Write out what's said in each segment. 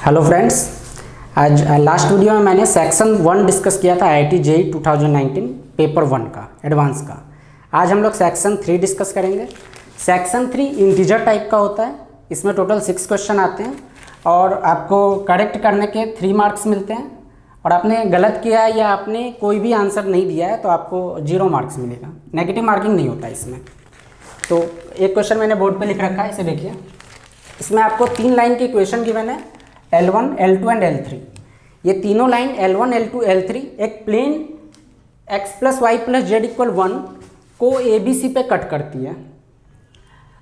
Hello friends, आज last video में मैंने सेक्शन 1 डिस्कस किया था IIT JEE 2019 पेपर 1 का एडवांस का। आज हम लोग सेक्शन 3 डिस्कस करेंगे। सेक्शन 3 इंटीजर टाइप का होता है। इसमें टोटल 6 क्वेश्चन आते हैं और आपको करेक्ट करने के 3 मार्क्स मिलते हैं। और आपने गलत किया है या आपने कोई भी आंसर नहीं दिया है तो आपको 0 मार्क्स मिलेगा। नेगेटिव मार्किंग नहीं होता इसमें। तो एक क्वेश्चन मैंने बोर्ड पे लिख रखा है, इसे देखिए। इसमें आपको 3 लाइन की इक्वेशन गिवन है, L1, L2 एंड L3। ये तीनों लाइन L1, L2, L3 एक plane x plus Y plus Z equal 1 को ABC पे कट करती है।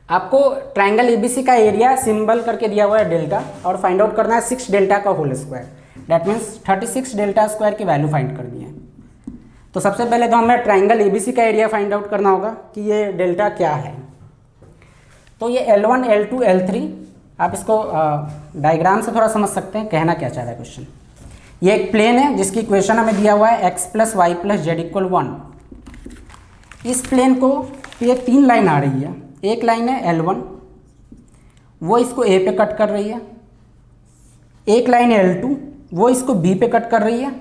आपको ट्राइंगल ABC का एरिया सिंबल करके दिया हुआ है डेल्टा, और फाइंड आउट करना है 6 डेल्टा का whole square. That means 36 delta square की वैल्यू फाइंड करनी है। तो सबसे पहले तो हमें ट्राइंगल ABC का एरिया फाइंड आउट करना होगा कि ये डेल्टा क्या है। तो ये L1, L2, L3 आप इसको डायग्राम से थोड़ा समझ सकते हैं कहना क्या चाह रहा है क्वेश्चन। ये एक प्लेन है जिसकी इक्वेशन हमें दिया हुआ है x plus Y plus Z equal 1। इस प्लेन को ये 3 लाइन आ रही है। एक लाइन है L1, वो इसको A पे कट कर रही है। एक लाइन है L2, वो इसको B पे कट कर रही है।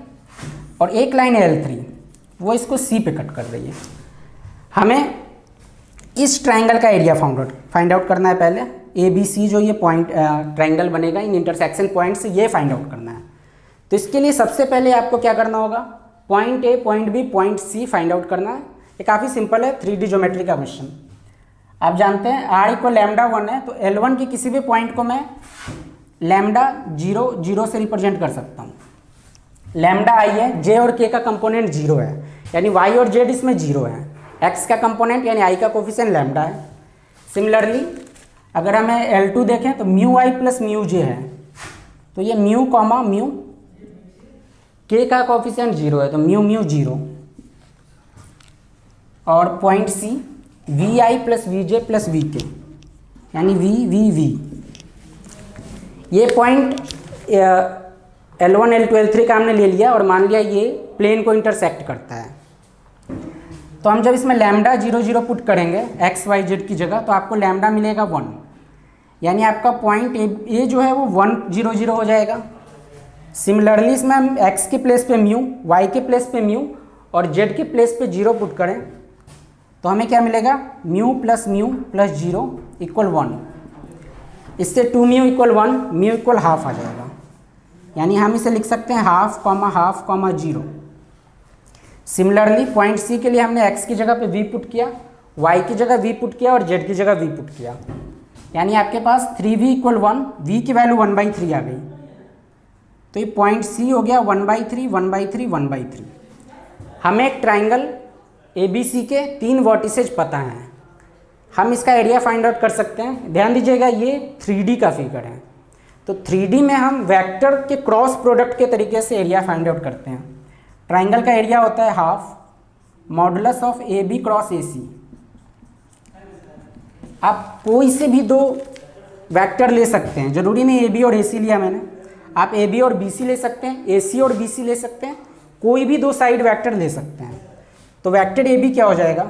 और एक लाइन है L3, वो इसको C पे कट कर रही है। हमें इस ट्राइंगल का एरिया फाइंड आउट करना है। पहले ABC जो ये पॉइंट ट्राइंगल बनेगा इन इंटरसेक्शन पॉइंट से, ये फाइंड आउट करना है। तो इसके लिए सबसे पहले आपको क्या करना होगा, point A, point B, point C find out करना है। ये काफ़ी सिंपल है, 3D ज्योमेट्री का क्वेश्चन। आप जानते हैं R इक्वल लैम्डा 1 है, तो L1 की किसी भी पॉइंट को मैं लैम्डा 0, 0 से रिप्रेजेंट कर सकता हूँ। लैम्डा I है, J और K का कंपोनेंट 0 है, यानी Y और Z इसमें 0 है। X का कंपोनेंट यानी I का कोफिशिएंट लैम्डा है। सिमिलरली अगर हमें L2 देखें तो mu I plus mu J है, तो ये म्यू कॉमा म्यू K का कोफिशिएंट 0 है, तो म्यू म्यू 0। और point C VI plus VJ plus VK यानी V। ये पॉइंट L1, L2, L3 का हमने ले लिया और मान लिया ये प्लेन को इंटरसेक्ट करता है। तो हम जब इसमें लैम्डा 0, 0 पुट करेंगे x, y, z की जगह, तो आपको लैम्डा मिलेगा 1, यानी आपका पॉइंट A जो है वो 1, 0, 0 हो जाएगा। सिमिलरली इसमें हम x के प्लेस पे म्यू, y के प्लेस पे म्यू और z के प्लेस पे 0 पुट करें तो हमें क्या मिलेगा, म्यू प्लस 0 इक्वल 1। इससे 2 mu equal 1, mu equal half आ जाएगा। यानी हम इसे लिख सकते हैं half comma 0। Similarly point C के लिए हमने x की जगह पे v पुट किया, y की जगह v पुट किया और z की जगह v पुट किया। यानी आपके पास 3v इक्वल 1, v की वैल्यू 1/3 आ गई। तो ये पॉइंट C हो गया 1/3। हमें एक ट्राइंगल ABC के 3 वर्टिसेज पता हैं, हम इसका एरिया फाइंड आउट कर सकते हैं। ध्यान दीजिएगा ये 3D का फिगर है, तो 3D में हम वेक्टर के क्रॉस प्रोडक्ट के तरीके से एरिया फाइंड आउट करते हैं। ट्राइंगल का एरिया होता है half modulus of AB cross AC। आप कोई से भी 2 वेक्टर ले सकते हैं, जरूरी नहीं AB और AC लिया मैंने। आप AB और BC ले सकते हैं, AC और BC ले सकते हैं, कोई भी 2 साइड वेक्टर ले सकते हैं। तो वेक्टर AB क्या हो जाएगा,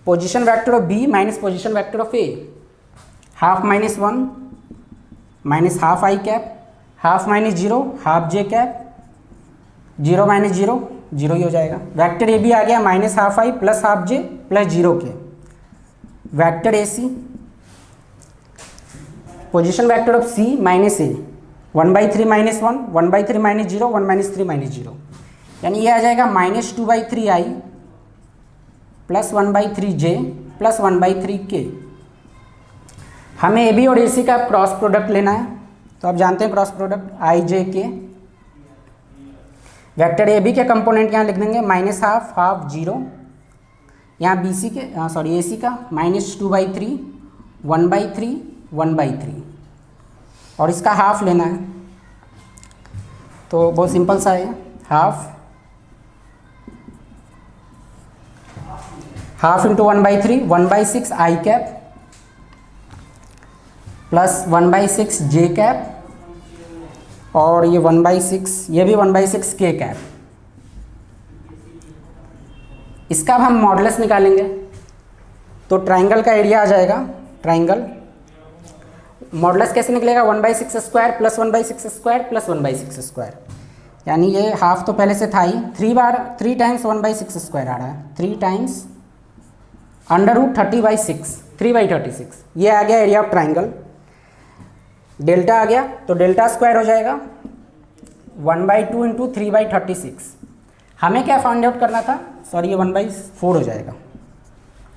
position vector of B minus position vector of A। Half minus 1 minus half I cap, half minus 0 half J cap, 0 minus 0 0 ही हो जाएगा। वेक्टर AB आ गया minus half I plus half J plus 0 के। Vector AC position vector of C minus A 1/3 minus 1, 1/3 minus 0, 1 minus 3 minus 0, यानी ये आ जाएगा minus 2/3 I plus 1/3 J plus 1/3 K। हमें AB और AC का क्रॉस प्रोडक्ट लेना है, तो आप जानते हैं cross product I J K। Vector AB के कंपोनेंट यहाँ लिख देंगे माइनस हाफ 0, यहाँ BC के AC का माइनस 2/3, 1/3, 1/3 और इसका हाफ लेना है। तो बहुत सिंपल सा है, half into 1/3, 1/6 I cap plus 1/6 J cap और ये 1/6, ये भी 1/6 K कैप। इसका अब हम मॉडुलस निकालेंगे तो ट्राइंगल का एरिया आ जाएगा, ट्राइंगल मॉडुलस कैसे निकलेगा, 1/6² प्लस 1/6² प्लस 1/6², यानी ये हाफ तो पहले से था ही, 3 टाइम्स 1/6² आ रहा है, 3 टाइम्स √30/6, 3/36, ये आ गया एरिया ऑफ ट्राइंगल। डेल्टा आ गया तो डेल्टा स्क्वायर हो जाएगा 1/2 इंटू 3/36। हमें क्या फाइंड आउट करना था, सॉरी ये 1/4 हो जाएगा,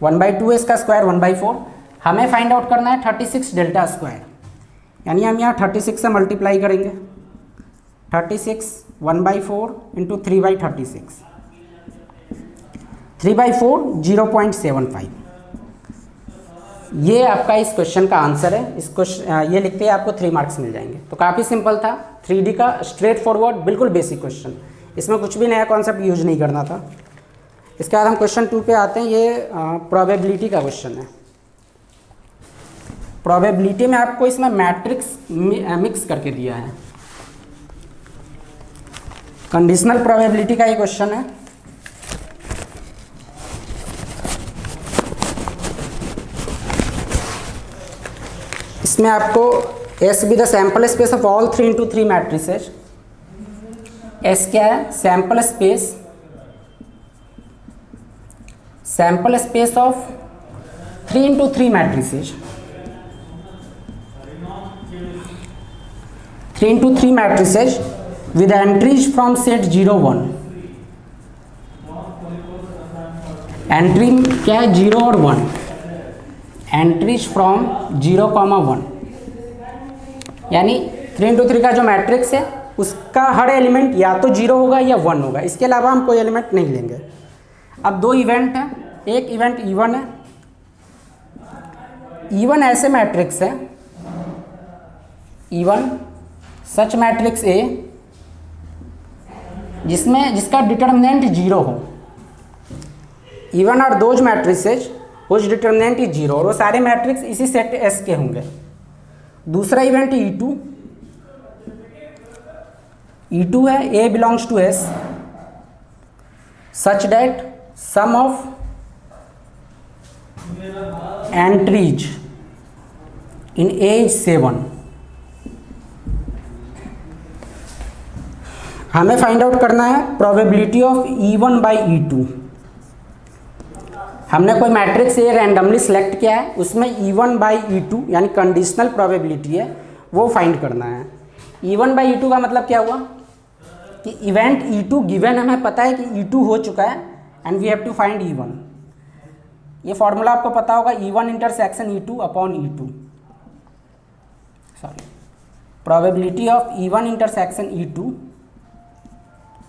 1/2 है इसका स्क्वायर 1/4, हमें फाइंड आउट करना है 36 डेल्टा स्क्वायर, यानी हम यहाँ 36 से मल्टीप्लाई करेंगे, 36 1/4 इंटू 3/36, 3/4 0.75, ये आपका इस क्वेश्चन का आंसर है। इस क्वेश्चन ये लिखते ही आपको 3 मार्क्स मिल जाएंगे। तो काफ़ी सिंपल था, 3D का स्ट्रेट फॉरवर्ड बिल्कुल बेसिक क्वेश्चन, इसमें कुछ भी नया कॉन्सेप्ट यूज नहीं करना था। इसके बाद हम क्वेश्चन 2 पे आते हैं। ये प्रोबेबिलिटी का क्वेश्चन है। प्रोबेबिलिटी में आपको इसमें मैट्रिक्स मिक्स करके दिया है, कंडीशनल प्रोबेबिलिटी का ये क्वेश्चन है। इसमें आपको S be the sample space of all 3 into 3 matrices. S क्या है, sample space of 3 into 3 matrices, 3 into 3 matrices with entries from set 0 1, entry क्या है 0 और 1, एंट्रीज फ्रॉम 0,1, यानी 3 into 3 का जो मैट्रिक्स है उसका हर एलिमेंट या तो 0 होगा या 1 होगा, इसके अलावा हम कोई एलिमेंट नहीं लेंगे। अब 2 इवेंट हैं, एक इवेंट E1 है, E1 ऐसे मैट्रिक्स है, E1 सच मैट्रिक्स A जिसका डिटर्मिनेंट 0 हो। E1 और दोज मैट्रिसेज कुछ डिटर्मिनेंट इज 0 और वो सारे मैट्रिक्स इसी सेट S के होंगे। दूसरा इवेंट E2 है, A belongs to S such that sum of entries in A is 7। हमें फाइंड आउट करना है probability of E1 by E2। हमने कोई मैट्रिक्स ये रैंडमली सिलेक्ट किया है, उसमें E1 बाई E2 यानी कंडीशनल प्रोबेबिलिटी है, वो फाइंड करना है। E1 बाई E2 का मतलब क्या हुआ कि इवेंट E2 गिवन, हमें पता है कि E2 हो चुका है and we have to find E1। ये फॉर्मूला आपको पता होगा, E1 intersection E2 upon E2, sorry probability of E1 intersection E2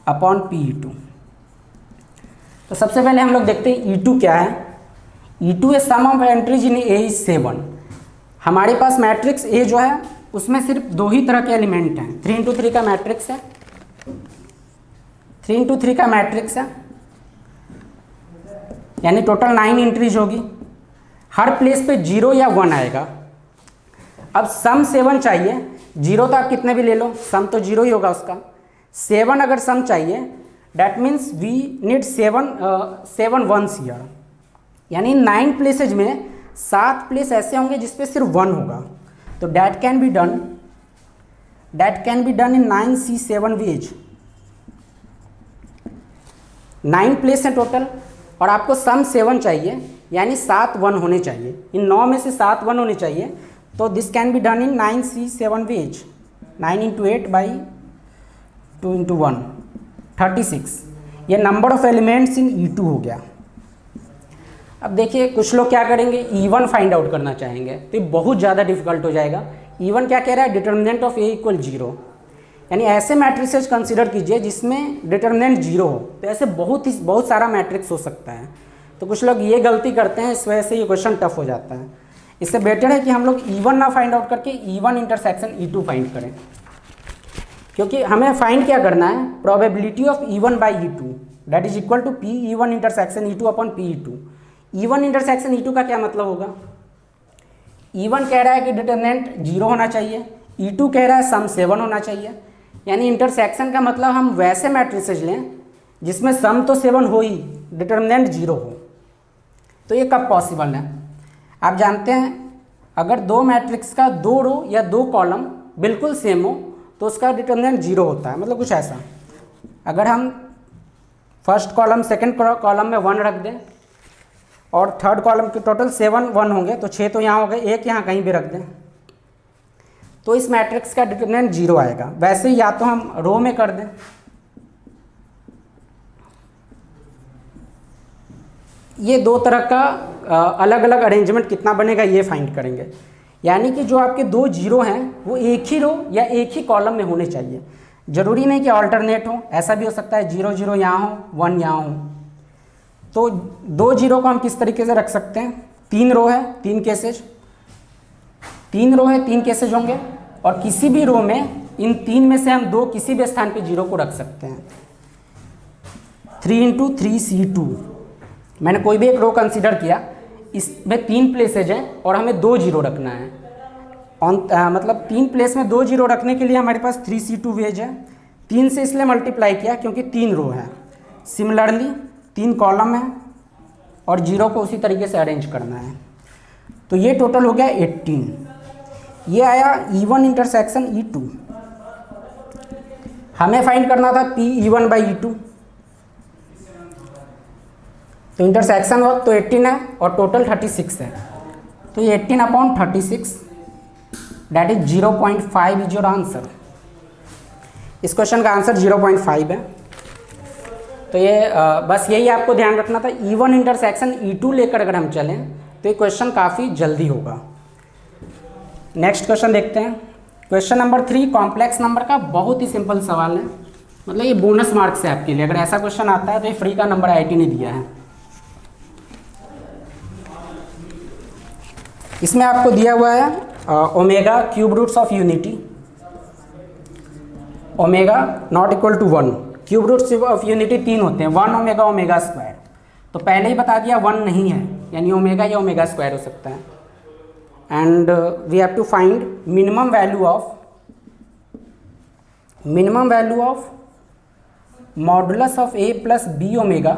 upon P2। तो सबसे पहले हम लोग देखते हैं E2 क्या है। E2 है sum of entries in A is 7। हमारे पास मैट्रिक्स A जो है उसमें सिर्फ 2 ही तरह के एलिमेंट हैं, 3 into 3 का मैट्रिक्स है, 3 into 3 का मैट्रिक्स है, यानी टोटल 9 एंट्रीज होगी, हर प्लेस पे 0 या 1 आएगा। अब सम 7 चाहिए, 0 तो आप कितने भी ले लो, सम तो 0 ही होगा उसका। 7 अगर सम चाहिए that means we need 7 ones here, यानी 9 प्लेसेज में 7 प्लेस ऐसे होंगे जिसपे सिर्फ 1 होगा। तो that can be done in 9C7 ways. 9 place है टोटल और आपको सम 7 चाहिए, यानी 7 1 होने चाहिए, इन 9 में से 7 1 होने चाहिए। तो this can be done in 9C7 ways, 9 into 8 by 2 into 1 36। ये number of elements in E2 हो गया। अब देखिए कुछ लोग क्या करेंगे, E1 फाइंड आउट करना चाहेंगे, तो ये बहुत ज़्यादा डिफिकल्ट हो जाएगा। E1 क्या कह रहा है, डिटर्मिनेंट ऑफ A इक्वल 0, यानी ऐसे मैट्रिसेज कंसीडर कीजिए जिसमें डिटर्मिनेंट 0 हो। तो ऐसे बहुत सारा मैट्रिक्स हो सकता है। तो कुछ लोग ये गलती करते हैं, इस वजह से ये क्वेश्चन टफ हो जाता है। इससे बेटर है कि हम लोग E1 ना फाइंड आउट करके E1 इंटरसेक्शन E2 फाइंड करें, क्योंकि हमें फाइंड क्या करना है, probability of E1 by E2 that is equal to P E1 intersection E2 upon P2। E1 intersection E2 का क्या मतलब होगा, E1 कह रहा है कि डिटर्मिनेंट 0 होना चाहिए, E2 कह रहा है सम 7 होना चाहिए, यानी इंटरसेक्शन का मतलब हम वैसे मैट्रिसेज लें जिसमें सम तो 7 हो ही, डिटर्मिनेंट 0 हो। तो ये कब पॉसिबल है, आप जानते हैं अगर दो मैट्रिक्स का दो रो या दो कॉलम बिल्कुल सेम हो तो उसका डिटर्मिनेंट जीरो होता है। मतलब कुछ ऐसा, अगर हम फर्स्ट कॉलम सेकंड कॉलम में 1 रख दें और थर्ड कॉलम के टोटल 7 1 होंगे तो 6 तो यहाँ हो गए, एक यहाँ कहीं भी रख दें तो इस मैट्रिक्स का डिटर्मिनेंट जीरो आएगा। वैसे ही या तो हम रो में कर दें, ये दो तरह का अलग अलग अरेंजमेंट कितना बनेगा ये फाइंड करेंगे। यानी कि जो आपके दो जीरो हैं वो एक ही रो या एक ही कॉलम में होने चाहिए, ज़रूरी नहीं कि ऑल्टरनेट हो, ऐसा भी हो सकता है 0 0 यहाँ हो 1 यहाँ हो। तो दो जीरो को हम किस तरीके से रख सकते हैं, 3 रो है 3 केसेज, 3 रो है 3 केसेज होंगे और किसी भी रो में इन 3 में से हम दो किसी भी स्थान पे जीरो को रख सकते हैं। 3 × 3c2, मैंने कोई भी एक रो कंसीडर किया, इसमें 3 प्लेसेज हैं और हमें 2 जीरो रखना है। मतलब 3 प्लेस में 2 जीरो रखने के लिए हमारे पास 3c2 वेज है। 3 से इसलिए मल्टीप्लाई किया क्योंकि 3 रो है, सिमिलरली 3 कॉलम है और जीरो को उसी तरीके से अरेंज करना है। तो ये टोटल हो गया 18। ये आया E1 इंटरसेक्शन E2। हमें फाइंड करना था PE1/E2। तो इंटरसेक्शन वक्त तो 18 है और टोटल 36 है, तो ये 18/36 that is 0.5 is your answer. इस क्वेश्चन का आंसर 0.5 है। तो ये बस यही आपको ध्यान रखना था। E1 इंटरसेक्शन E2 लेकर अगर हम चलें तो ये क्वेश्चन काफ़ी जल्दी होगा। नेक्स्ट क्वेश्चन देखते हैं। क्वेश्चन नंबर 3 कॉम्प्लेक्स नंबर का बहुत ही सिंपल सवाल है, मतलब ये बोनस मार्क्स है आपके लिए। अगर ऐसा क्वेश्चन आता है तो ये फ्री का नंबर IIT ने दिया है। इसमें आपको दिया हुआ है omega cube roots of unity, omega not equal to 1। Cube roots of unity 3 होते हैं, 1 ओमेगा ओमेगा स्क्वायर। तो पहले ही बता दिया 1 नहीं है, यानी ओमेगा या ओमेगा स्क्वायर हो सकता है। And we have to find minimum value of modulus of A plus B omega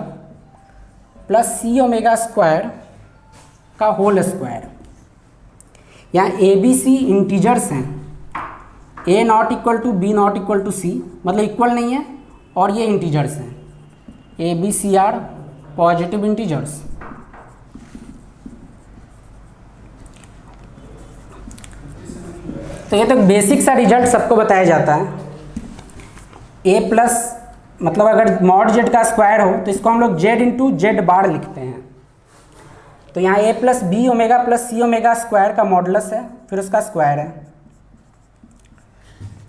plus C omega square का होल स्क्वायर। यहाँ ABC इंटीजर्स हैं, A not equal to B not equal to C, मतलब equal नहीं है, और ये integers हैं ABC are positive integers. तो ये तो बेसिक सा रिजल्ट सबको बताया जाता है। A प्लस मतलब अगर मॉड Z का स्क्वायर हो तो इसको हम लोग Z इंटू Z बार लिखते हैं। तो यहाँ A plus B omega plus C omega square का मॉडुलस है, फिर उसका स्क्वायर है,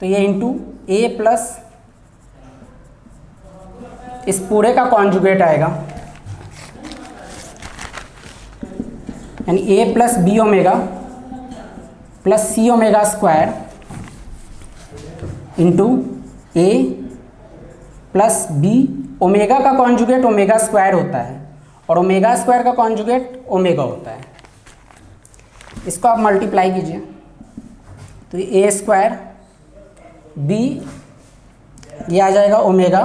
तो ये इंटू A प्लस इस पूरे का कॉन्जुगेट आएगा, यानी A plus B omega plus C omega square into A plus B. Omega का कॉन्जुगेट ओमेगा स्क्वायर होता है और ओमेगा स्क्वायर का कॉन्जुगेट ओमेगा होता है। इसको आप मल्टीप्लाई कीजिए तो A स्क्वायर बी, ये आ जाएगा omega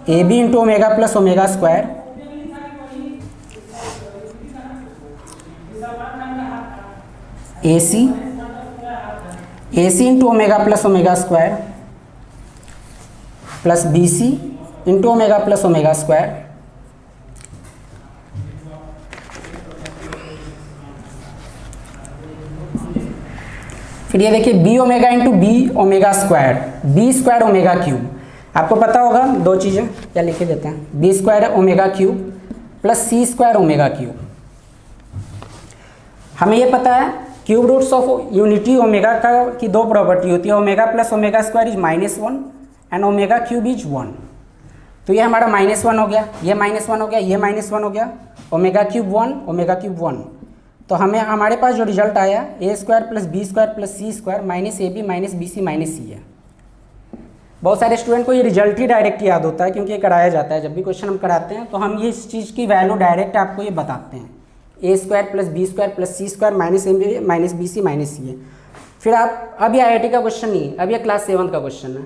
AB into omega plus omega square AC into omega plus omega square plus BC into omega plus omega square फिर ये देखिए B omega into B omega square, B square omega cube. आपको पता होगा दो चीज़ें, क्या लिखे देते हैं, B square omega cube plus C square omega cube. हमें ये पता है cube roots of unity omega का की दो प्रॉपर्टी होती है, omega plus omega square is -1 and omega cube is 1। तो ये हमारा -1 हो गया, ये -1 हो गया, ये -1 हो गया, ओमेगा क्यूब 1 ओमेगा क्यूब 1। तो हमें हमारे पास जो रिजल्ट आया A square plus B square plus C square minus AB minus BC minus C है। बहुत सारे स्टूडेंट को ये रिजल्ट ही डायरेक्ट याद होता है क्योंकि ये कराया जाता है। जब भी क्वेश्चन हम कराते हैं तो हम ये इस चीज़ की वैल्यू डायरेक्ट आपको ये बताते हैं, A square plus B square plus C square minus AB minus BC minus C है। फिर आप, अब ये IIT का क्वेश्चन नहीं है, अब ये क्लास 7 का क्वेश्चन है।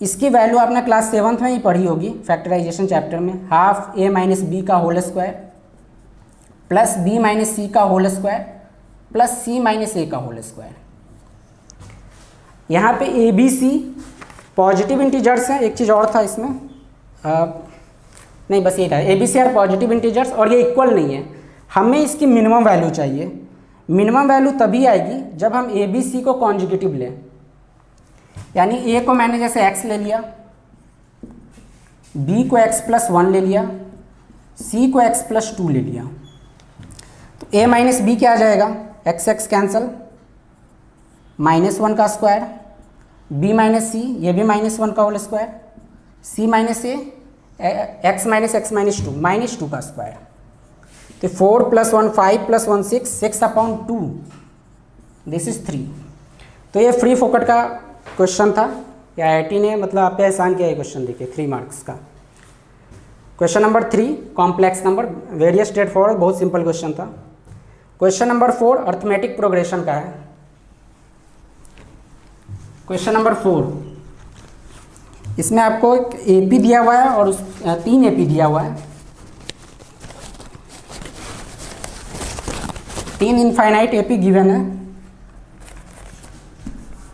इसकी वैल्यू आपने क्लास 7 में ही पढ़ी होगी फैक्टराइजेशन चैप्टर में, हाफ A माइनस बी का whole square plus B minus C का whole square plus C minus A का होल स्क्वायर। यहाँ पे A B C positive integers हैं, एक चीज़ और था इसमें नहीं बस ये था, A B C are positive integers और ये इक्वल नहीं है। हमें इसकी मिनिमम वैल्यू चाहिए। मिनिमम वैल्यू तभी आएगी जब हम ए बी सी को कॉन्जुगेटिव लें, यानी ए को मैंने जैसे x ले लिया, b को x प्लस 1 ले लिया, c को x प्लस 2 ले लिया, तो a माइनस बी क्या आ जाएगा, x x कैंसल, -1 का स्क्वायर, b माइनस सी ये भी -1 का होल स्क्वायर, c माइनस ए x माइनस x माइनस 2 -2 का स्क्वायर। तो 4 + 1 5 + 1 6 6/2 दिस इज 3। तो ये फ्री फोकट का क्वेश्चन था, या आईआईटी ने मतलब आप पे आसान किया ये क्वेश्चन, देखिए 3 मार्क्स का। Question number 3 complex number, very straight forward, बहुत सिंपल क्वेश्चन था। क्वेश्चन नंबर 4 अर्थमेटिक प्रोग्रेशन का है। क्वेश्चन नंबर 4, इसमें आपको एक एपी दिया हुआ है और 3 एपी दिया हुआ है, 3 इनफाइनाइट एपी गिवन है।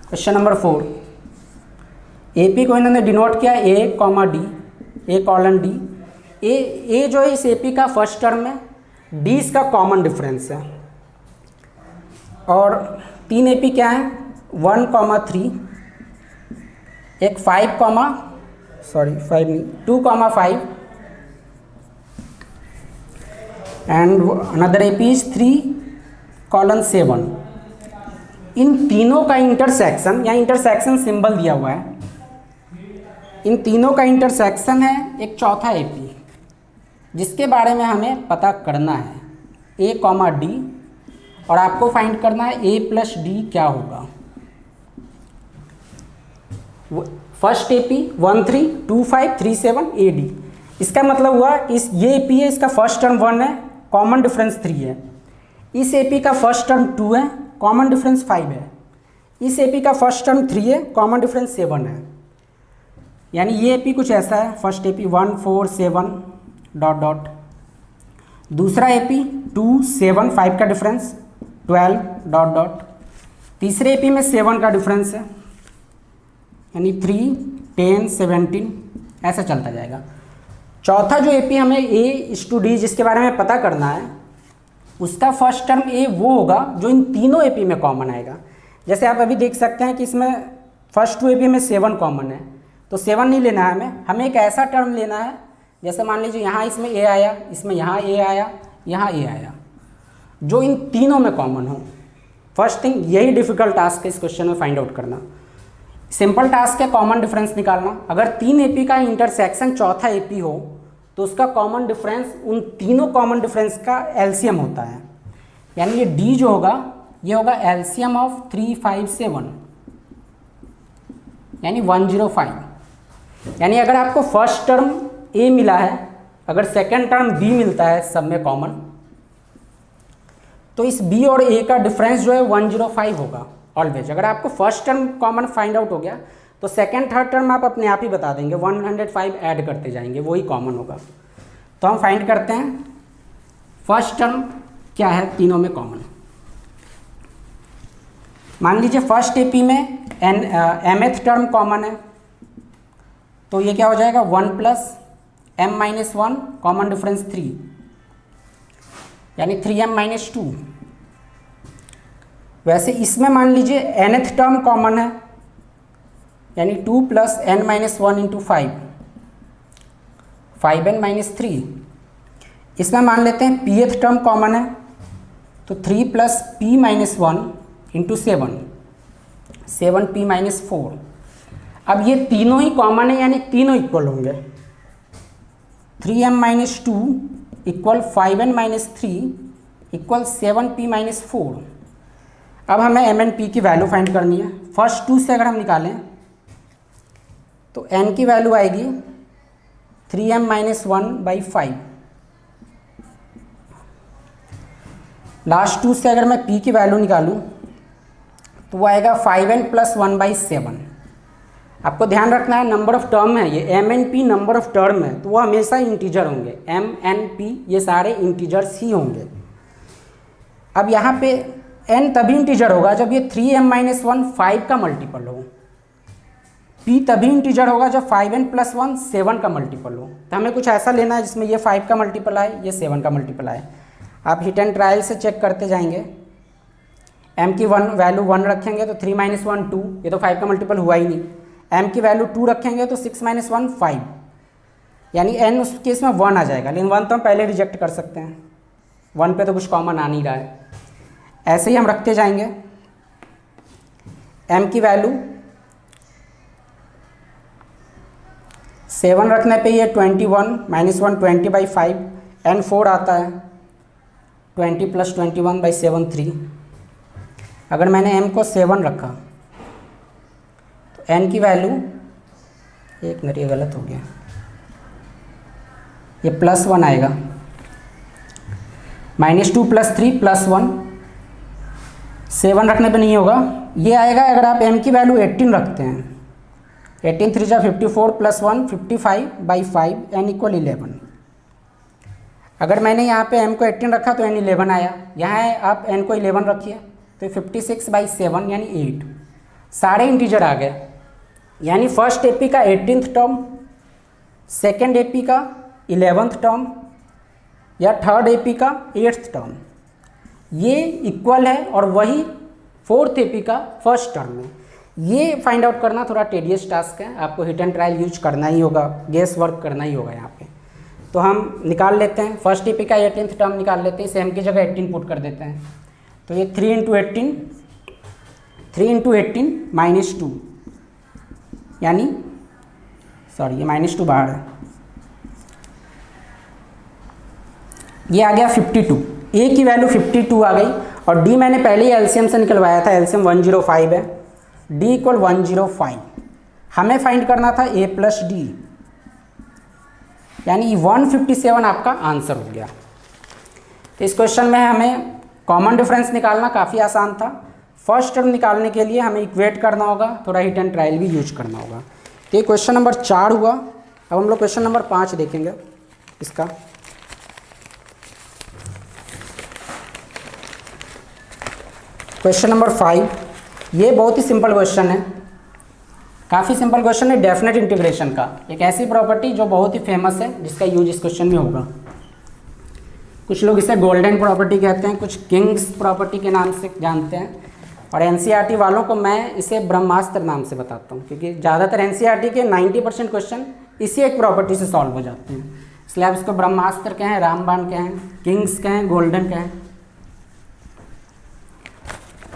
क्वेश्चन नंबर 4, एपी को इन्होंने डिनोट किया ए कॉमा डी, ए कॉलन डी। ए जो है इस एपी का फर्स्ट टर्म है, डी इसका कॉमन डिफरेंस है, और 3 एपी क्या है 1,3, एक 2,5 एंड अनदर एपी इज 3,7। इन तीनों का इंटरसेक्शन, या इंटरसेक्शन सिंबल दिया हुआ है, इन तीनों का इंटरसेक्शन है एक चौथा एपी, जिसके बारे में हमें पता करना है, ए कॉमा डी, और आपको फाइंड करना है ए प्लस डी क्या होगा। फर्स्ट एपी 1 3 2 5 3 7 ए डी, इसका मतलब हुआ कि ये एपी है, इसका फर्स्ट टर्म 1 है, कॉमन डिफरेंस 3 है। इस एपी का फर्स्ट टर्म 2 है, कॉमन डिफरेंस 5 है। इस एपी का फर्स्ट टर्म 3 है, कॉमन डिफरेंस 7 है। यानी ये एपी कुछ ऐसा है, फर्स्ट एपी 1 4 7 डॉट डॉट, दूसरा एपी 2 7 5 का डिफरेंस 12 डॉट डॉट, तीसरे एपी में 7 का डिफरेंस है, यानी 3 10 17 ऐसा चलता जाएगा। चौथा जो एपी हमें ए टू डी जिसके बारे में पता करना है, उसका फर्स्ट टर्म ए वो होगा जो इन तीनों एपी में कॉमन आएगा। जैसे आप अभी देख सकते हैं कि इसमें फर्स्ट 2 एपी में 7 कॉमन है, तो 7 नहीं लेना है हमें एक ऐसा टर्म लेना है, जैसे मान लीजिए यहाँ इसमें ए आया, इसमें यहाँ ए आया, यहाँ ए आया, जो इन तीनों में कॉमन हो। फर्स्ट थिंग, यही डिफिकल्ट टास्क है इस क्वेश्चन में फाइंड आउट करना। सिंपल टास्क है कॉमन डिफरेंस निकालना। अगर 3 एपी का इंटरसेक्शन चौथा एपी हो तो उसका कॉमन डिफरेंस उन तीनों कॉमन डिफरेंस का एलसीएम होता है, यानी ये डी जो होगा ये होगा एलसीएम ऑफ 3 5 7, यानी 105। यानी अगर आपको फर्स्ट टर्म ए मिला है, अगर सेकेंड टर्म बी मिलता है सब में कॉमन, तो इस बी और ए का डिफरेंस जो है 105 होगा ऑलवेज। अगर आपको first term common find out हो गया तो सेकेंड थर्ड टर्म आप अपने आप ही बता देंगे, 105 ऐड करते जाएंगे, वही कॉमन होगा। तो हम फाइंड करते हैं फर्स्ट टर्म क्या है तीनों में कॉमन। मान लीजिए फर्स्ट एपी में mth टर्म कॉमन है, तो ये क्या हो जाएगा 1 + m-1 कॉमन डिफरेंस 3, यानी 3m-2। वैसे इसमें मान लीजिए nth टर्म कॉमन है, यानी 2 + n-1 × 5 5n-3। इसमें मान लेते हैं pth टर्म कॉमन है, तो 3 + p-1 × 7 7p-4। अब ये तीनों ही कॉमन है, यानी तीनों इक्वल होंगे। 3m-2 = 5n-3 = 7p-4। अब हमें m and p की वैल्यू फाइंड करनी है। फर्स्ट 2 से अगर हम निकालें तो n की वैल्यू आएगी 3m-1/5। लास्ट 2 से अगर मैं p की वैल्यू निकालूं तो वो आएगा 5n + 1/7। आपको ध्यान रखना है नंबर ऑफ टर्म है ये, m and p number of term है, तो वो हमेशा इंटीजर होंगे। m and p ये सारे इंटीजर्स ही होंगे। अब यहाँ पे n तभी इंटीजर होगा जब ये 3m-1 5 का मल्टीपल हो, p तभी इंटीजर होगा जब 5n+1 7 का मल्टीपल हो। तो हमें कुछ ऐसा लेना है जिसमें ये 5 का मल्टीपल आए, ये 7 का मल्टीपल आए। आप हिट एंड ट्रायल से चेक करते जाएंगे। m की वैल्यू 1 रखेंगे तो 3 - 1 2, ये तो 5 का मल्टीपल हुआ ही नहीं। m की वैल्यू 2 रखेंगे तो 6 - 1 5, यानी n उस केस में 1 आ जाएगा, लेकिन 1 तो हम पहले रिजेक्ट कर सकते हैं, 1 पे तो कुछ कॉमन आ नहीं रहा है। ऐसे ही हम रखते जाएंगे। m की वैल्यू 7 रखने पे ये 21 - 1 20/5, n 4 आता है, 20 + 21/7 3। अगर मैंने m को 7 रखा तो n की वैल्यू, एक मिनट ये गलत हो गया, ये +1 आएगा, -2 + 3 +1, 7 रखने पे नहीं होगा, ये आएगा अगर आप m की वैल्यू 18 रखते हैं। 18 3 × 54 + 1 55/5, n = 11। अगर मैंने यहाँ पे m को 18 रखा तो n 11 आया, यहाँ आप n को 11 रखिए तो 56/7 यानी 8, सारे इंटीजर आ गए। यानी फर्स्ट एपी का 18th टर्म, सेकेंड एपी का 11th टर्म या थर्ड एपी का 8th टर्म ये इक्वल है, और वही फोर्थ एपी का फर्स्ट टर्म है। ये फाइंड आउट करना थोड़ा टेडियस टास्क है, आपको हिट एंड ट्रायल यूज करना ही होगा, गेस वर्क करना ही होगा यहाँ पे। तो हम निकाल लेते हैं, फर्स्ट एपी का 18th टर्म निकाल लेते हैं, इसे m की जगह 18 पुट कर देते हैं। तो ये 3 × 18 -2, यानी सॉरी ये -2 बाहर है, ये आ गया 52। a की वैल्यू 52 आ गई, और d मैंने पहले ही एलसीएम से निकलवाया था, एलसीएम 105 है, d = 105। हमें फाइंड करना था a + d, यानी 157 आपका आंसर हो गया। इस क्वेश्चन में हमें कॉमन डिफरेंस निकालना काफ़ी आसान था। फर्स्ट टर्म निकालने के लिए हमें इक्वेट करना होगा, थोड़ा हिट एंड ट्रायल भी यूज करना होगा। तो ये क्वेश्चन नंबर 4 हुआ। अब हम लोग क्वेश्चन नंबर 5 देखेंगे इसका। क्वेश्चन नंबर 5, ये बहुत ही सिंपल क्वेश्चन है, काफ़ी सिंपल क्वेश्चन है। डेफिनेट इंटीग्रेशन का एक ऐसी प्रॉपर्टी जो बहुत ही फेमस है, जिसका यूज इस क्वेश्चन में होगा। कुछ लोग इसे गोल्डन प्रॉपर्टी कहते हैं, कुछ किंग्स प्रॉपर्टी के नाम से जानते हैं, और एनसीईआरटी वालों को मैं इसे ब्रह्मास्त्र नाम से बताता हूँ, क्योंकि ज़्यादातर एनसीईआरटी के 90% क्वेश्चन इसी एक प्रॉपर्टी से सॉल्व हो जाते हैं। इसलिए आप इसको ब्रह्मास्त्र कहें, रामबाण कहें, किंग्स कहें, गोल्डन कहें।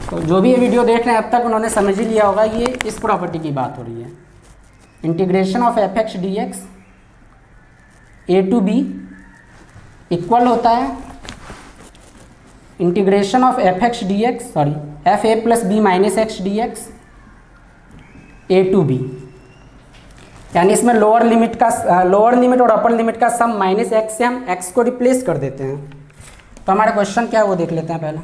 तो जो भी ये वीडियो देख रहे हैं अब तक उन्होंने समझ ही लिया होगा, ये इस प्रॉपर्टी की बात हो रही है। Integration of f(x) dx a to b equal होता है integration of f(x) dx, sorry f(a + b - x) dx a to b, यानी इसमें लोअर लिमिट और अपर लिमिट का सम -x से हम x को रिप्लेस कर देते हैं। तो हमारा क्वेश्चन क्या है वो देख लेते हैं पहले।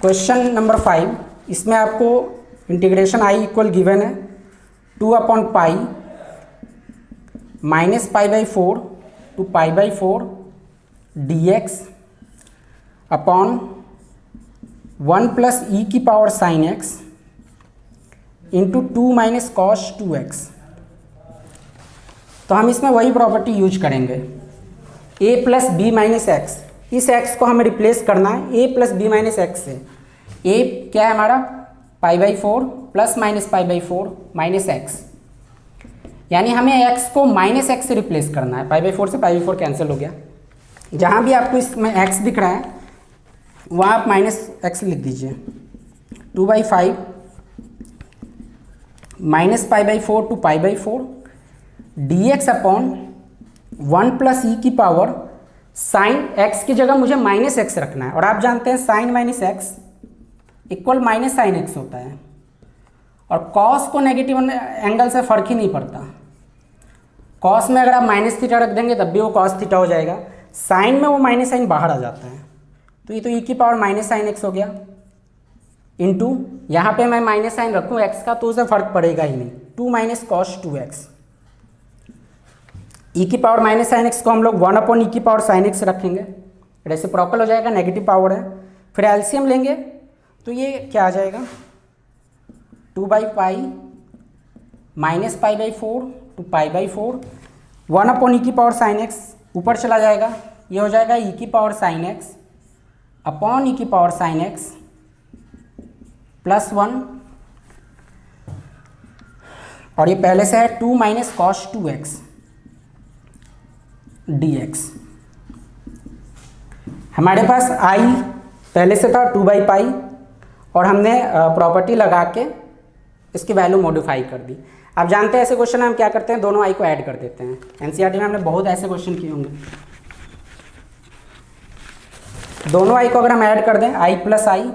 क्वेश्चन नंबर 5, इसमें आपको इंटीग्रेशन i इक्वल गिवन है 2/π -π/4 to π/4 dx upon 1 + e⁻ sin x into 2 - cos 2x। तो हम इसमें वही प्रॉपर्टी यूज करेंगे, a + b - x। इस x को हमें रिप्लेस करना है a + b - x से। a क्या है हमारा π/4 ± π/4 -x, यानी हमें x को -x से रिप्लेस करना है। π/4 से π/4 कैंसिल हो गया। जहाँ भी आपको इसमें x दिख रहा है वहाँ आप -x लिख दीजिए। 2/5 -π/4 to π/4 dx upon 1 + e⁻ sin x की जगह मुझे -x रखना है, और आप जानते हैं sin -x equal -sin x होता है, और cos को नेगेटिव एंगल से फ़र्क ही नहीं पड़ता। cos में अगर आप -θ रख देंगे तब भी वो cos θ हो जाएगा, sin में वो माइनस साइन बाहर आ जाता है। तो ये तो e⁻ sin x हो गया, इंटू यहाँ पे मैं माइनस साइन रखूँ x का तो उसे फर्क पड़ेगा ही नहीं, 2 - cos 2x। e⁻ sin x को हम लोग 1/e⁻sin x रखेंगे, रेसिप्रोकल हो जाएगा, नेगेटिव पावर है। फिर एलसीएम लेंगे तो ये क्या आ जाएगा, 2/पाई -पाई/4 टू पाई/4, 1/e की पावर साइन एक्स ऊपर चला जाएगा, ये हो जाएगा e की power sine x upon e की पावर साइन एक्स +1, और ये पहले से है 2 - cos 2x dx। हमारे पास i पहले से था 2/पाई, और हमने प्रॉपर्टी लगा के इसकी वैल्यू मॉडिफाई कर दी। आप जानते हैं ऐसे क्वेश्चन हम क्या करते हैं, दोनों आई को ऐड कर देते हैं। एनसीईआरटी में हमने बहुत ऐसे क्वेश्चन किए होंगे। दोनों आई को अगर हम ऐड कर दें, i + i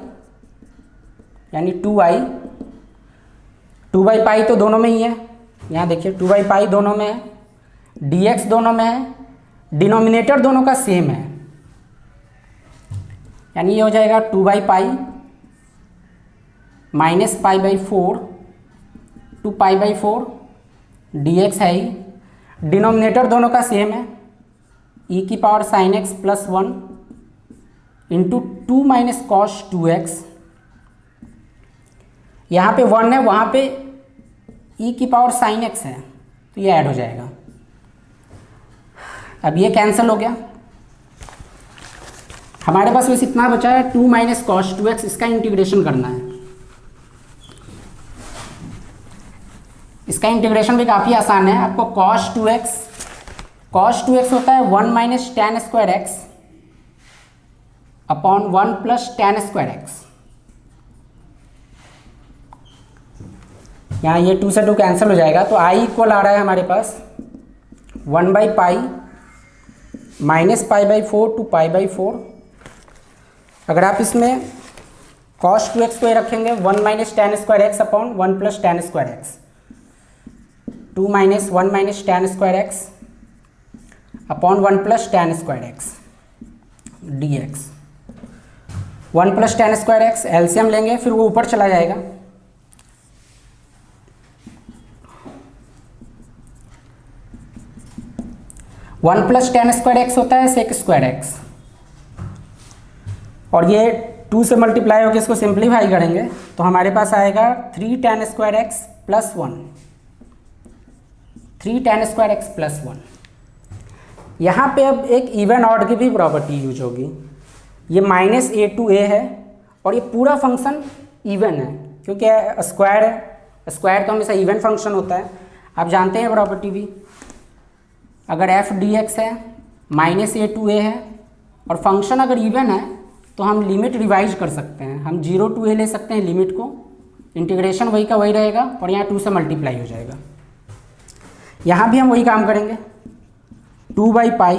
यानी 2i, 2/पाई तो दोनों में ही है, यहाँ देखिए 2/पाई दोनों में है, dx दोनों में है, डिनोमिनेटर दोनों का सेम है, यानी ये हो जाएगा 2/पाई -पाई/4 टू पाई/4 dx है ही, डिनोमिनेटर दोनों का सेम है, e की power sine x +1 into 2 - cos 2x, यहाँ पे 1 है, वहाँ पे e की पावर साइन एक्स है, तो ये ऐड हो जाएगा। अब ये कैंसिल हो गया, हमारे पास बस इतना बचा है 2 - cos 2x, इसका इंटीग्रेशन करना है। इसका इंटीग्रेशन भी काफ़ी आसान है। आपको cos 2x होता है 1 - tan² x upon 1 + tan² x। यहाँ ये 2 से 2 कैंसिल हो जाएगा, तो i इक्वल आ रहा है हमारे पास 1/पाई -पाई/4 टू पाई/4। अगर आप इसमें cos 2x को ये रखेंगे 1 - tan² x upon 1 + tan² x, 2 - 1 - tan² x upon 1 + tan² x dx। 1 + tan² x LCM लेंगे, फिर वो ऊपर चला जाएगा, वन प्लस tan² x होता है sec² x, और ये 2 से मल्टीप्लाई होकर इसको सिंप्लीफाई करेंगे तो हमारे पास आएगा 3 tan² x +1, 3 tan² x +1। यहाँ पे अब एक इवन ऑड की भी प्रॉपर्टी यूज होगी। ये -a to a है, और ये पूरा फंक्शन इवन है, क्योंकि स्क्वायर है, स्क्वायर तो हमेशा इवन फंक्शन होता है। आप जानते हैं प्रॉपर्टी भी, अगर f dx है -a to a है और फंक्शन अगर इवन है तो हम लिमिट रिवाइज कर सकते हैं, हम 0 to a ले सकते हैं लिमिट को, इंटीग्रेशन वही का वही रहेगा और यहाँ 2 से मल्टीप्लाई हो जाएगा। यहाँ भी हम वही काम करेंगे, 2/पाई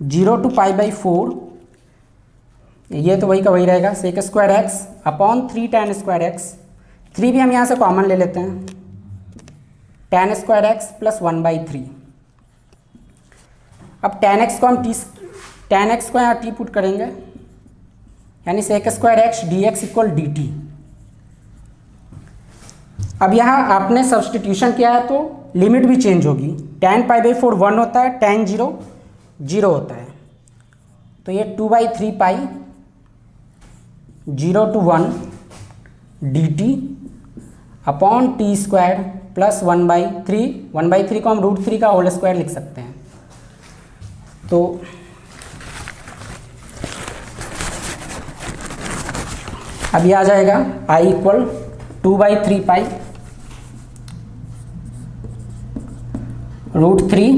0 to पाई/4, ये तो वही का वही रहेगा sec² x upon 3 tan² x, 3 भी हम यहाँ से कॉमन ले लेते हैं, tan² x +1/3। अब tan x को हम tan x को यहाँ t पुट करेंगे, यानी sec² x dx equal dt। अब यहाँ आपने सब्सटीट्यूशन किया है तो लिमिट भी चेंज होगी, tan पाई/4 1 होता है, tan 0 0 होता है, तो ये 2/3 पाई 0 to 1 dt upon t² plus 1/3, 1/3 को हम √3 का होल स्क्वायर लिख सकते हैं। तो अब ये आ जाएगा i equal 2/3 pi √3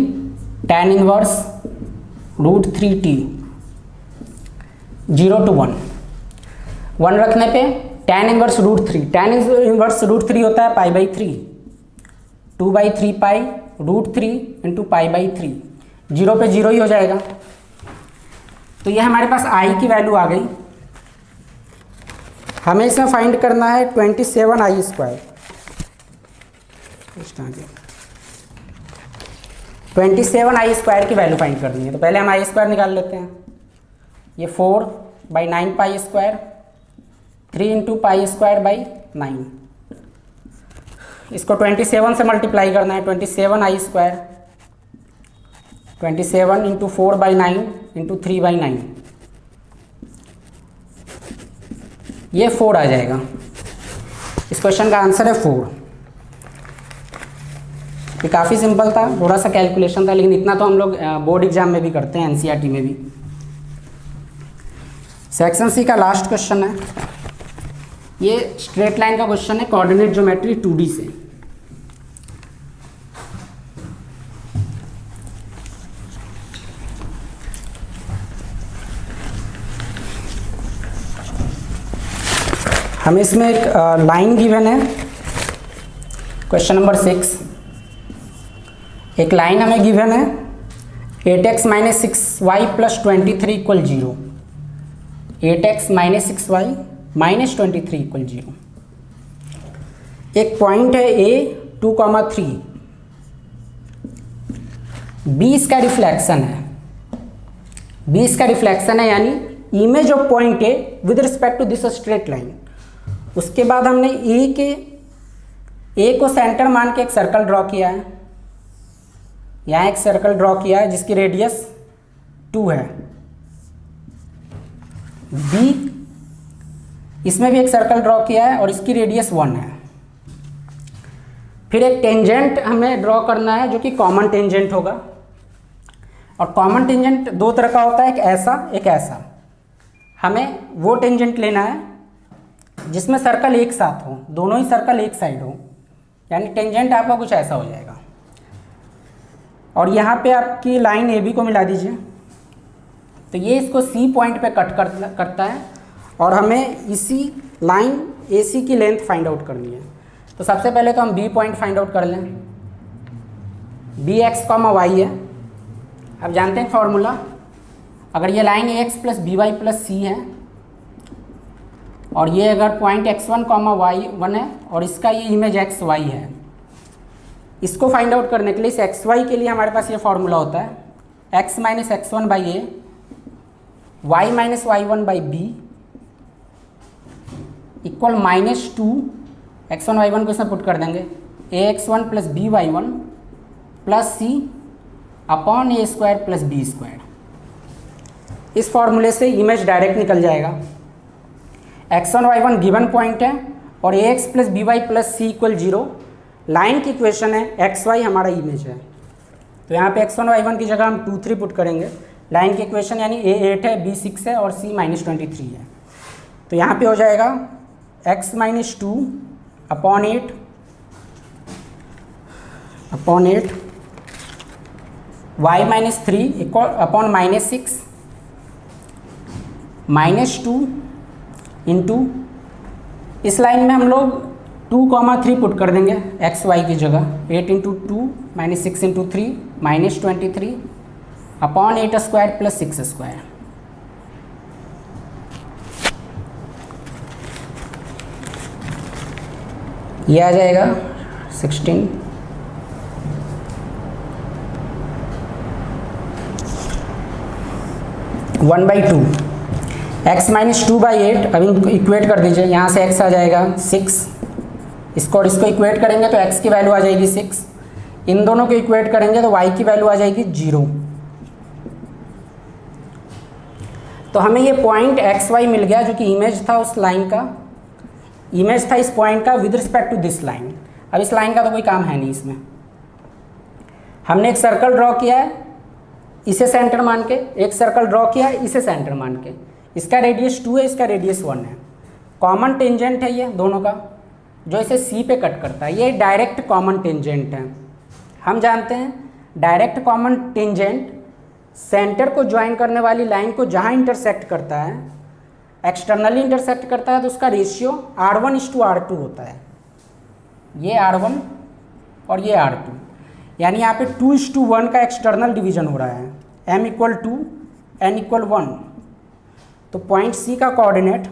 tan inverse √3t 0 to 1, 1 रखने पे tan इनवर्स √3, tan इनवर्स √3 होता है पाई/3, 2/3 पाई √3 इंटू पाई/3, 0 पे 0 ही हो जाएगा। तो ये हमारे पास i की वैल्यू आ गई। हमें इसमें फाइंड करना है 27i², 27i² की वैल्यू फाइंड करनी है। तो पहले हम i² निकाल लेते हैं, ये 4/9 पाई², 3 इंटू पाई²/9, इसको 27 से मल्टीप्लाई करना है, 27i², 27 इंटू 4/9 इंटू 3/9, ये 4 आ जाएगा। इस क्वेश्चन का आंसर है 4। ये काफ़ी सिंपल था, थोड़ा सा कैलकुलेशन था, लेकिन इतना तो हम लोग बोर्ड एग्जाम में भी करते हैं, एनसीईआरटी में भी। सेक्शन सी का लास्ट क्वेश्चन है। ये स्ट्रेट लाइन का क्वेश्चन है, कोऑर्डिनेट ज्योमेट्री 2D से। हमें इसमें एक लाइन गिवन है, क्वेश्चन नंबर 6। एक लाइन हमें गिवन है 8x - 6y + 23 = 0। 8x - 6y - 23 = 0। एक पॉइंट है A 2,3, B इसका रिफ्लेक्शन है। B इसका रिफ्लेक्शन है, यानी image of point A with respect to this straight line. उसके बाद हमने ए को सेंटर मान के एक सर्कल ड्रॉ किया है। यहाँ एक सर्कल ड्रॉ किया है जिसकी रेडियस 2 है। बी, इसमें भी एक सर्कल ड्रॉ किया है और इसकी रेडियस 1 है। फिर एक टेंजेंट हमें ड्रॉ करना है जो कि कॉमन टेंजेंट होगा। और कॉमन टेंजेंट दो तरह का होता है, एक ऐसा एक ऐसा। हमें वो टेंजेंट लेना है जिसमें सर्कल एक साथ हो, दोनों ही सर्कल एक साइड हो, यानी टेंजेंट आपका कुछ ऐसा हो जाएगा। और यहाँ पे आपकी लाइन ए बी को मिला दीजिए, तो ये इसको सी पॉइंट पे कट करता है और हमें इसी लाइन ए सी की लेंथ फाइंड आउट करनी है। तो सबसे पहले तो हम बी पॉइंट फाइंड आउट कर लें। बी एक्स कॉमा वाई है। अब जानते हैं फॉर्मूला, अगर ये line A X plus B Y plus C है और ये अगर पॉइंट x1 कॉमा y1 है और इसका ये इमेज xy है, इसको फाइंड आउट करने के लिए इस xy के लिए हमारे पास ये फॉर्मूला होता है x - x1/a y - y1/b equal -2 x1 y1 को इसमें पुट कर देंगे ax1 + by1 + c upon a² + b²। इस फॉर्मूले से इमेज डायरेक्ट निकल जाएगा। x1 y1 गिवन पॉइंट है और ax + by + c = 0। लाइन की इक्वेशन है, xy हमारा इमेज है। तो यहाँ पे x1 y1 की जगह हम 2 3 पुट करेंगे। लाइन की इक्वेशन यानी a 8 है, b 6 है और c -23 है। तो यहाँ पे हो जाएगा x - 2 upon 8 y - 3 equal upon -6 -2 into, इस लाइन में हम लोग 2,3 पुट कर देंगे एक्स वाई की जगह। 8 × 2 -6 × 3 -23 अपॉन 8² + 6²। ये आ जाएगा 16। One by two x - 2/8। अब इनको इक्वेट कर दीजिए, यहाँ से x आ जाएगा 6, इसको और इसको इक्वेट करेंगे तो x की वैल्यू आ जाएगी 6। इन दोनों को इक्वेट करेंगे तो y की वैल्यू आ जाएगी 0। तो हमें ये पॉइंट xy मिल गया जो कि इमेज था उस लाइन का, इमेज था इस पॉइंट का with respect to this line. अब इस लाइन का तो कोई काम है नहीं इसमें। हमने एक सर्कल ड्रॉ किया है इसे सेंटर मान के, एक सर्कल ड्रॉ किया है इसे सेंटर मान के। इसका रेडियस 2 है, इसका रेडियस 1 है। कॉमन टेंजेंट है ये दोनों का, जो इसे सी पे कट करता है। ये डायरेक्ट कॉमन टेंजेंट है। हम जानते हैं डायरेक्ट कॉमन टेंजेंट सेंटर को ज्वाइन करने वाली लाइन को जहाँ इंटरसेक्ट करता है, एक्सटर्नली इंटरसेक्ट करता है, तो उसका रेशियो R1:R2 होता है। ये R1 और ये R2, यानी यहाँ पे 2:1 का एक्सटर्नल डिवीजन हो रहा है। m = 2 n = 1। तो पॉइंट सी का कोऑर्डिनेट,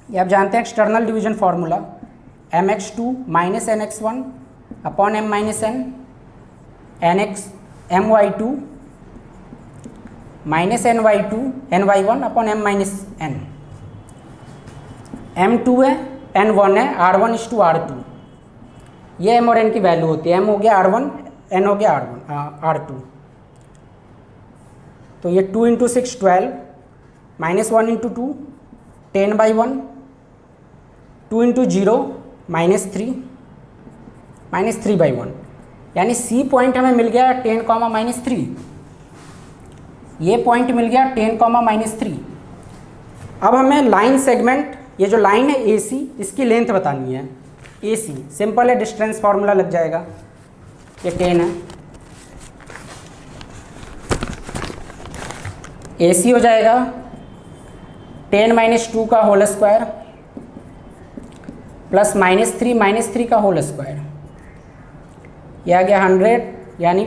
ये आप जानते हैं external division formula, mx2 - nx1 upon m - n my2 ny2 ny1 upon m - n। m2 है n1 है, R1:R2। ये m और n की वैल्यू होती है। m हो गया R1, n हो गया R2। तो ये 2 इंटू 6 12, -1 इंटू 2 10/1, 2 इंटू 0 -3 -3/1, यानी सी पॉइंट हमें मिल गया 10, -3। ये पॉइंट मिल गया 10, -3। अब हमें लाइन सेगमेंट, ये जो लाइन है AC, इसकी लेंथ बतानी है। AC सिंपल है, डिस्टेंस फार्मूला लग जाएगा। ये 10 है, AC हो जाएगा 10 - 2 का होल स्क्वायर प्लस -3 का होल स्क्वायर, यह आ गया 100, यानी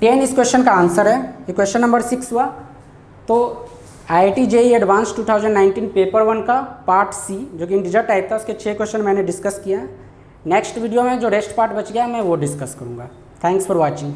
10 इस क्वेश्चन का आंसर है। ये क्वेश्चन नंबर 6 हुआ। तो IIT JEE एडवांस 2019 पेपर 1 का पार्ट C, जो कि इंटीजर टाइप था, उसके 6 क्वेश्चन मैंने डिस्कस किया। नेक्स्ट वीडियो में जो रेस्ट पार्ट बच गया मैं वो डिस्कस करूँगा। Thanks for watching.